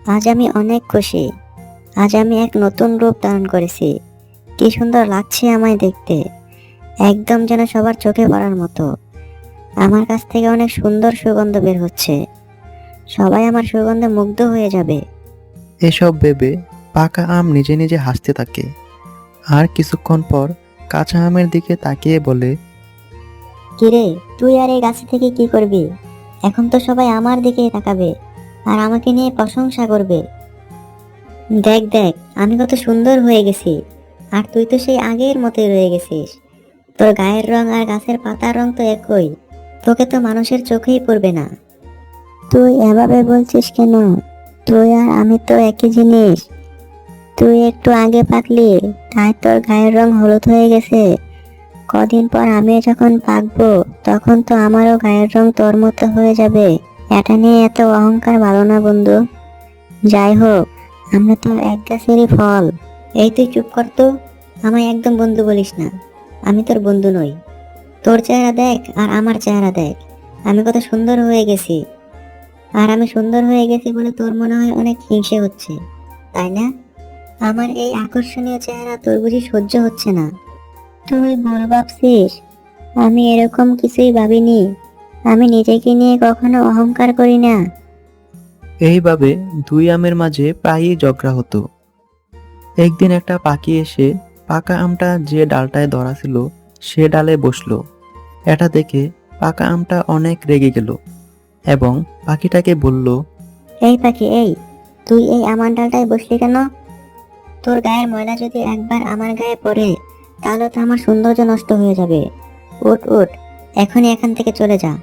আজ আমি অনেক খুশি। আজ আমি এক নতুন রূপ ধারণ করেছি। কি সুন্দর লাগছে আমায় দেখতে, একদম যেন সবার চোখে পড়ার মতো। আমার কাছ থেকে অনেক সুন্দর সুগন্ধ বের হচ্ছে। সবাই আমার সুগন্ধে মুগ্ধ হয়ে যাবে। এসব ভেবে পাকা আম নিজে নিজে হাসতে থাকে। আর কিছুক্ষণ পর কাঁচা আমের দিকে তাকিয়ে বলে, কিরে, তুই আর এই গাছ থেকে কি করবি? এখন তো সবাই আমার দিকেই তাকাবে আর আমাকে নিয়ে প্রশংসা করবে। দেখ দেখ, আমি কত সুন্দর হয়ে গেছি। আর তুই তো সেই আগের মতোই রয়ে গেছিস। তোর গায়ের রং আর গাছের পাতার রং তো একই। তোকে তো মানুষের চোখেই পড়বে না। তুই এভাবে বলছিস কেন? তুই আর আমি তো একই জিনিস। তুই একটু আগে পাকলি, তাই তোর গায়ের রং হলুদ হয়ে গেছে। কদিন পর আমি যখন পাকবো, তখন তো আমারও গায়ের রং তোর মতো হয়ে যাবে। এটা নিয়ে এত অহংকার ভালো না বন্ধু। যাই হোক, আমরা তো এক গাছেরই ফল। এই তুই চুপ কর তো। আমায় একদম বন্ধু বলিস না। আমি তোর বন্ধু নই। তোর চেহারা দেখ আর আমার চেহারা দেখ, আমি কত সুন্দর হয়ে গেছি। আর আমি সুন্দর হয়ে গেছি বলে তোর মনে হয় অনেক হিংসে হচ্ছে, তাই না? আমার এই আকর্ষণীয় চেহারা তোর বুঝি সহ্য হচ্ছে না? তুই ভুল ভাবছিস। আমি এরকম কিছুই ভাবিনি। আমি নিজেকে নিয়ে কখনো অহংকার করি না। এইভাবে দুই আমের মাঝে প্রায়ই ঝগড়া হতো। একদিন একটা পাখি এসে পাকা আমটা যে ডালটায় ধরা ছিল সে ডালে বসলো। এটা দেখে পাকা আমটা অনেক রেগে গেল এবং পাখিটাকে বলল, এই পাখি, এই তুই এই আমার ডালটায় বসলি কেন? তোর গায়ের ময়লা যদি একবার আমার গায়ে পড়ে, তাহলে তো আমার সৌন্দর্য নষ্ট হয়ে যাবে। উঠ উঠ, এখনই এখান থেকে চলে যা।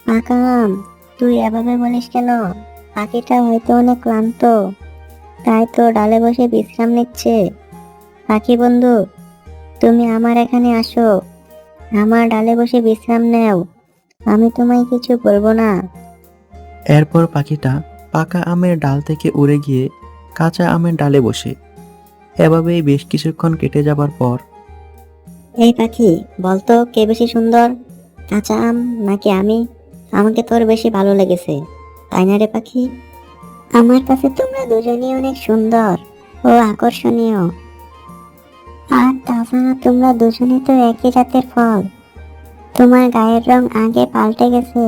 আকাম, তুই এভাবে বলিস কেন? পাখিটা হয়তো অনেক ক্লান্ত, তাই তো ডালে বসে বিশ্রাম নিচ্ছে। পাখি বন্ধু, তুমি আমার এখানে আসো। আমার ডালে বসে বিশ্রাম নাও। আমি তোমায় কিছু বলবো না। এরপর পাখিটা পাকা আমের ডাল থেকে উড়ে গিয়ে কাঁচা আমের ডালে বসে। এভাবেই বেশ কিছুক্ষণ কেটে যাবার পর এই পাখি, বলতো কে বেশি সুন্দর, কাঁচা আম নাকি আমি? আমাকে তোর বেশি ভালো লেগেছে, তাই না রে পাখি? আমার কাছে তোমরা দুজনেই অনেক সুন্দর ও আকর্ষণীয়। আর তাছাড়া তোমরা দুজনেই তো একই জাতের ফল। তোমার গায়ের রং আগে পাল্টে গেছে,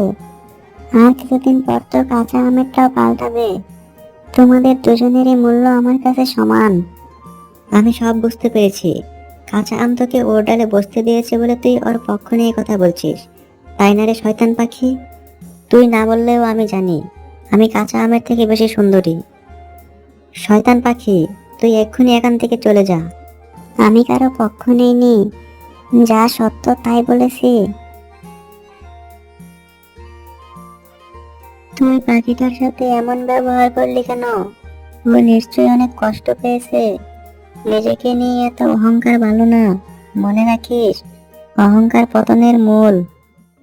আর কিছুদিন পর তো কাঁচা আমেরটাও পাল্টাবে। তোমাদের দুজনেরই মূল্য আমার কাছে সমান। আমি সব বুঝতে পেরেছি। কাঁচা আম তোকে ওর ডালে বসতে দিয়েছে বলে তুই ওর পক্ষ নিয়ে কথা বলছিস, তাই না রে শয়তান পাখি? তুই না বললেও আমি জানি, আমি কাঁচা আমের থেকে বেশি সুন্দরী। শয়তান পাখি, তুই এক্ষুনি এখান থেকে চলে যা। আমি কারো পক্ষ নেইনি, যা সত্য তাই বলেছি। তুই পাখিটার সাথে এমন ব্যবহার করলি কেন? ও নিশ্চয়ই অনেক কষ্ট পেয়েছে। নিজেকে নিয়ে এত অহংকার ভালো না। মনে রাখিস, অহংকার পতনের মূল।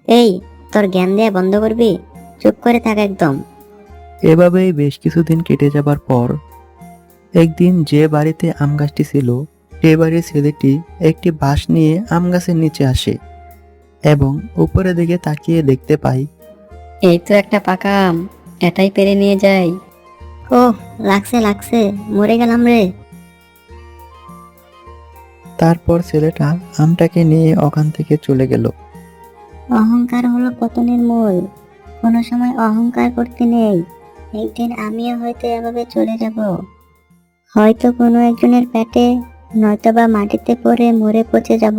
এই, তোর জ্ঞান দেয়া বন্ধ করবি? চুপ করে থাক একদম। এভাবেই বেশ কিছুদিন কেটে যাবার পর একদিন যে বাড়িতে আম গাছটি ছিল সে বাড়ির ছেলেটি একটি বাঁশ নিয়ে আম গাছের নিচে আসে এবং উপরের দিকে তাকিয়ে দেখতে পায়। এই তো একটা পাকা আম, এটাই পেরে নিয়ে যাই। ওহ, লাগছে লাগছে, মরে গেলাম রে। তারপর ছেলেটা আমটাকে নিয়ে ওখান থেকে চলে গেল। অহংকার হলো পতনের মূল। কোনো সময় অহংকার করতে নেই। একদিন আমিও হয়তো এভাবে চলে যাব, হয়তো কোনো একজনের পেটে, নয়তোবা মাটিতে পড়ে মরে পচে যাব।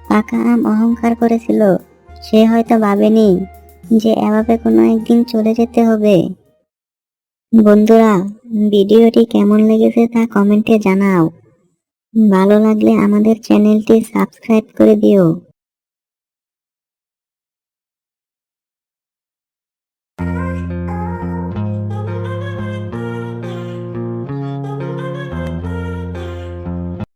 পাকা আম অহংকার করেছিল, সে হয়তো ভাবেনি যে এভাবে কোনো একদিন চলে যেতে হবে। বন্ধুরা, ভিডিওটি কেমন লেগেছে তা কমেন্টে জানাও। ভালো লাগলে আমাদের চ্যানেলটি সাবস্ক্রাইব করে দিও।